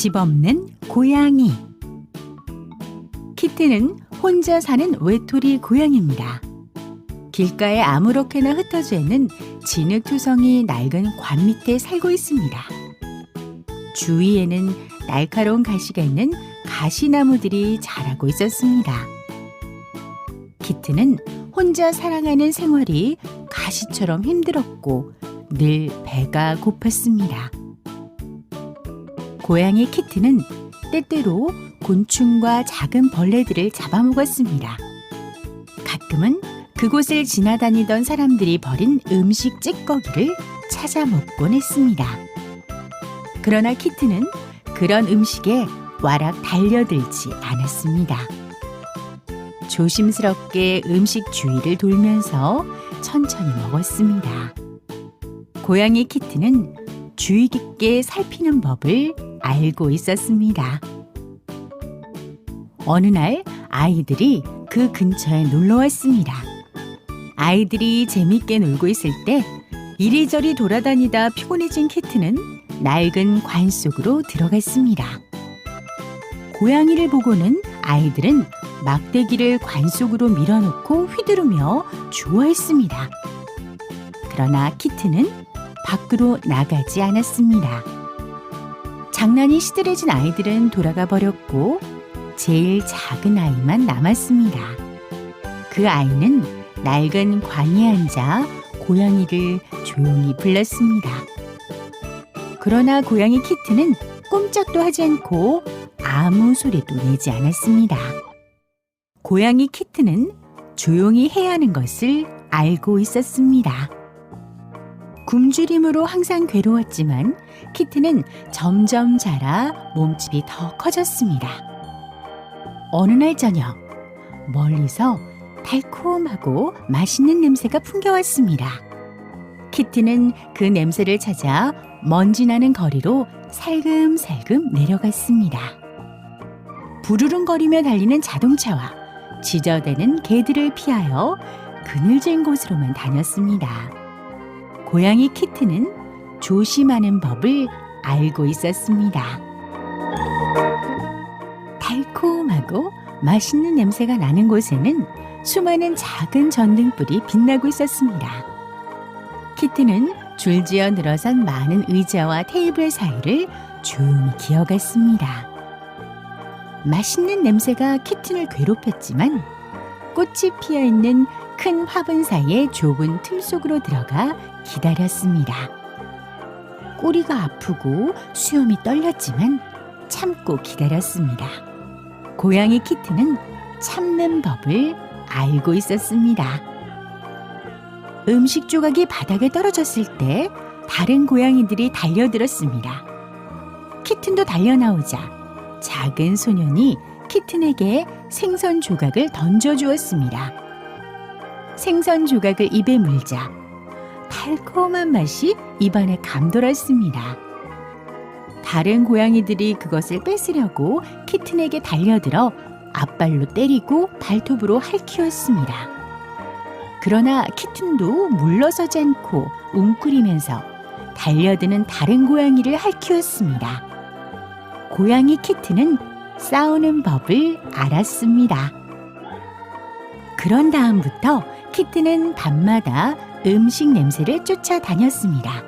집 없는 고양이. 키트는 혼자 사는 외톨이 고양이입니다. 길가에 아무렇게나 흩어져 있는 진흙투성이 낡은 관 밑에 살고 있습니다. 주위에는 날카로운 가시가 있는 가시나무들이 자라고 있었습니다. 키트는 혼자 살아가는 생활이 가시처럼 힘들었고 늘 배가 고팠습니다. 고양이 키트는 때때로 곤충과 작은 벌레들을 잡아먹었습니다. 가끔은 그곳을 지나다니던 사람들이 버린 음식 찌꺼기를 찾아 먹곤 했습니다. 그러나 키트는 그런 음식에 와락 달려들지 않았습니다. 조심스럽게 음식 주위를 돌면서 천천히 먹었습니다. 고양이 키트는 주의 깊게 살피는 법을 알고 있었습니다. 어느 날 아이들이 그 근처에 놀러 왔습니다. 아이들이 재밌게 놀고 있을 때 이리저리 돌아다니다 피곤해진 키트는 낡은 관 속으로 들어갔습니다. 고양이를 보고는 아이들은 막대기를 관 속으로 밀어넣고 휘두르며 좋아했습니다. 그러나 키트는 밖으로 나가지 않았습니다. 장난이 시들해진 아이들은 돌아가 버렸고 제일 작은 아이만 남았습니다. 그 아이는 낡은 관에 앉아 고양이를 조용히 불렀습니다. 그러나 고양이 키트는 꼼짝도 하지 않고 아무 소리도 내지 않았습니다. 고양이 키트는 조용히 해야 하는 것을 알고 있었습니다. 굶주림으로 항상 괴로웠지만 키트는 점점 자라 몸집이 더 커졌습니다. 어느 날 저녁, 멀리서 달콤하고 맛있는 냄새가 풍겨왔습니다. 키트는 그 냄새를 찾아 먼지 나는 거리로 살금살금 내려갔습니다. 부르릉거리며 달리는 자동차와 지저대는 개들을 피하여 그늘진 곳으로만 다녔습니다. 고양이 키트는 조심하는 법을 알고 있었습니다. 달콤하고 맛있는 냄새가 나는 곳에는 수많은 작은 전등불이 빛나고 있었습니다. 키트는 줄지어 늘어선 많은 의자와 테이블 사이를 조용히 기어갔습니다. 맛있는 냄새가 키튼을 괴롭혔지만 꽃이 피어있는 큰 화분 사이의 좁은 틈 속으로 들어가 기다렸습니다. 꼬리가 아프고 수염이 떨렸지만 참고 기다렸습니다. 고양이 키트는 참는 법을 알고 있었습니다. 음식 조각이 바닥에 떨어졌을 때 다른 고양이들이 달려들었습니다. 키튼도 달려나오자 작은 소년이 키튼에게 생선 조각을 던져주었습니다. 생선 조각을 입에 물자 달콤한 맛이 입안에 감돌았습니다. 다른 고양이들이 그것을 뺏으려고 키튼에게 달려들어 앞발로 때리고 발톱으로 핥히었습니다. 그러나 키튼도 물러서지 않고 웅크리면서 달려드는 다른 고양이를 핥히었습니다. 고양이 키트는 싸우는 법을 알았습니다. 그런 다음부터 키트는 밤마다 음식 냄새를 쫓아다녔습니다.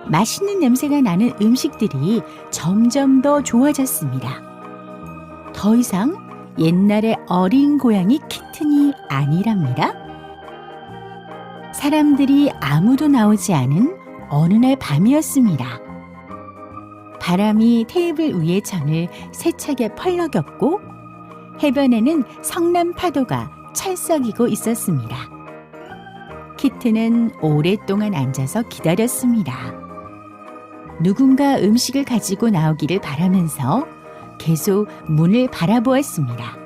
맛있는 냄새가 나는 음식들이 점점 더 좋아졌습니다. 더 이상 옛날의 어린 고양이 키튼이 아니랍니다. 사람들이 아무도 나오지 않은 어느 날 밤이었습니다. 바람이 테이블 위의 천을 세차게 펄럭였고 해변에는 성난 파도가 철썩이고 있었습니다. 키트는 오랫동안 앉아서 기다렸습니다. 누군가 음식을 가지고 나오기를 바라면서 계속 문을 바라보았습니다.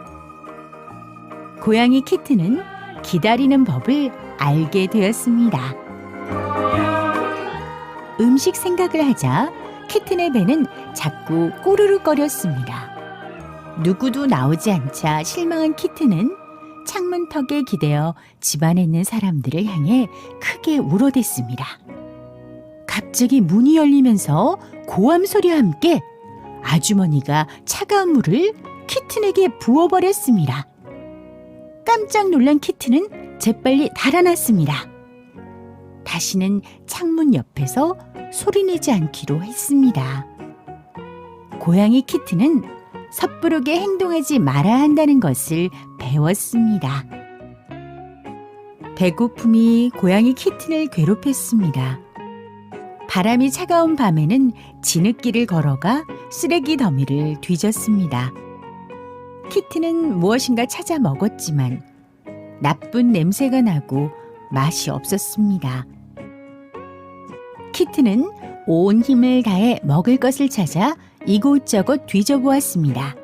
고양이 키트는 기다리는 법을 알게 되었습니다. 음식 생각을 하자 키튼의 배는 자꾸 꼬르륵거렸습니다. 누구도 나오지 않자 실망한 키튼은 창문턱에 기대어 집안에 있는 사람들을 향해 크게 울어댔습니다. 갑자기 문이 열리면서 고함 소리와 함께 아주머니가 차가운 물을 키튼에게 부어버렸습니다. 깜짝 놀란 키튼은 재빨리 달아났습니다. 다시는 창문 옆에서 소리내지 않기로 했습니다. 고양이 키튼은 섣부르게 행동하지 말아야 한다는 것을 배웠습니다. 배고픔이 고양이 키튼을 괴롭혔습니다. 바람이 차가운 밤에는 진흙길을 걸어가 쓰레기 더미를 뒤졌습니다. 키튼은 무엇인가 찾아 먹었지만 나쁜 냄새가 나고 맛이 없었습니다. 키튼은 온 힘을 다해 먹을 것을 찾아 이곳저곳 뒤져보았습니다.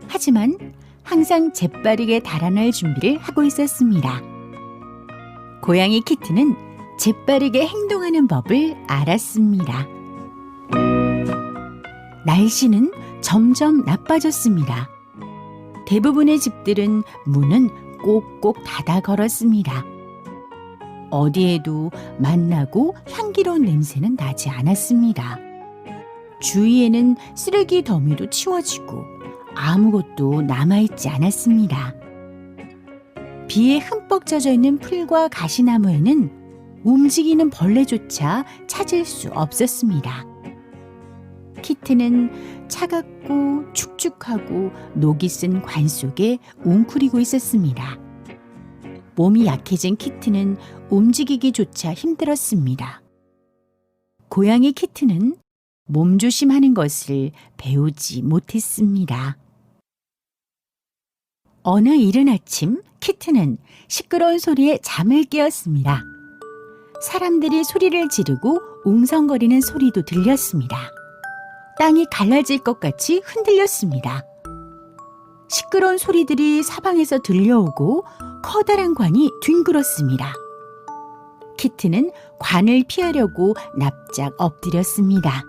하지만 항상 재빠르게 달아날 준비를 하고 있었습니다. 고양이 키튼은 재빠르게 행동하는 법을 알았습니다. 날씨는 점점 나빠졌습니다. 대부분의 집들은 문은 꼭꼭 닫아 걸었습니다. 어디에도 맛나고 향기로운 냄새는 나지 않았습니다. 주위에는 쓰레기 더미도 치워지고 아무것도 남아있지 않았습니다. 비에 흠뻑 젖어 있는 풀과 가시나무에는 움직이는 벌레조차 찾을 수 없었습니다. 키튼은 차갑고 축축하고 녹이 쓴 관 속에 웅크리고 있었습니다. 몸이 약해진 키튼은 움직이기조차 힘들었습니다. 고양이 키튼은 몸조심하는 것을 배우지 못했습니다. 어느 이른 아침 키튼은 시끄러운 소리에 잠을 깨었습니다. 사람들이 소리를 지르고 웅성거리는 소리도 들렸습니다. 땅이 갈라질 것 같이 흔들렸습니다. 시끄러운 소리들이 사방에서 들려오고 커다란 관이 뒹굴었습니다. 키튼은 관을 피하려고 납작 엎드렸습니다.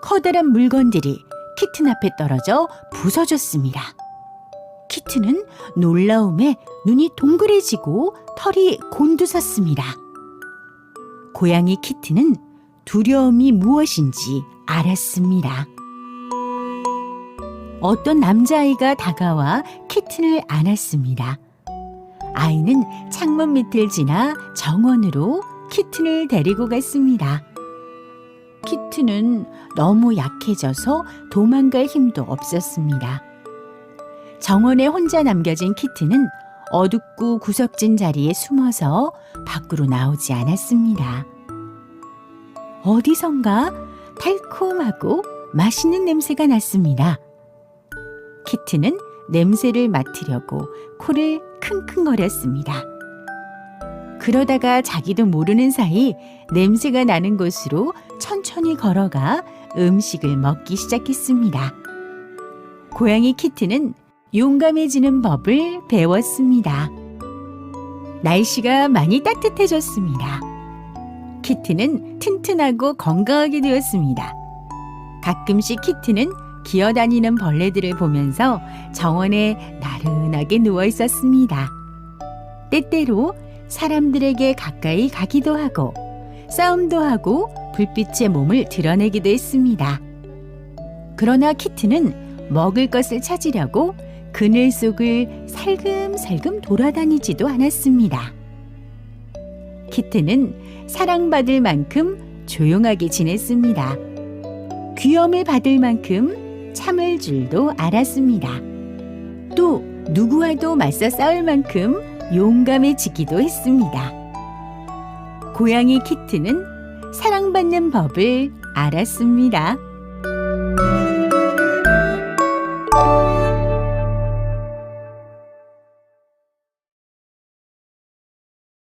커다란 물건들이 키튼 앞에 떨어져 부서졌습니다. 키튼은 놀라움에 눈이 동그래지고 털이 곤두섰습니다. 고양이 키튼은 두려움이 무엇인지 알았습니다. 어떤 남자아이가 다가와 키튼을 안았습니다. 아이는 창문 밑을 지나 정원으로 키튼을 데리고 갔습니다. 키튼은 너무 약해져서 도망갈 힘도 없었습니다. 정원에 혼자 남겨진 키튼은 어둡고 구석진 자리에 숨어서 밖으로 나오지 않았습니다. 어디선가 달콤하고 맛있는 냄새가 났습니다. 키튼은 냄새를 맡으려고 코를 킁킁거렸습니다. 그러다가 자기도 모르는 사이 냄새가 나는 곳으로 천천히 걸어가 음식을 먹기 시작했습니다. 고양이 키튼은 용감해지는 법을 배웠습니다. 날씨가 많이 따뜻해졌습니다. 키튼은 튼튼하고 건강하게 되었습니다. 가끔씩 키튼은 기어다니는 벌레들을 보면서 정원에 나른하게 누워 있었습니다. 때때로 사람들에게 가까이 가기도 하고 싸움도 하고 불빛에 몸을 드러내기도 했습니다. 그러나 키튼은 먹을 것을 찾으려고 그늘 속을 살금살금 돌아다니지도 않았습니다. 키튼은 사랑받을 만큼 조용하게 지냈습니다. 귀염을 받을 만큼 참을 줄도 알았습니다. 또 누구와도 맞서 싸울 만큼 용감해지기도 했습니다. 고양이 키튼은 사랑받는 법을 알았습니다.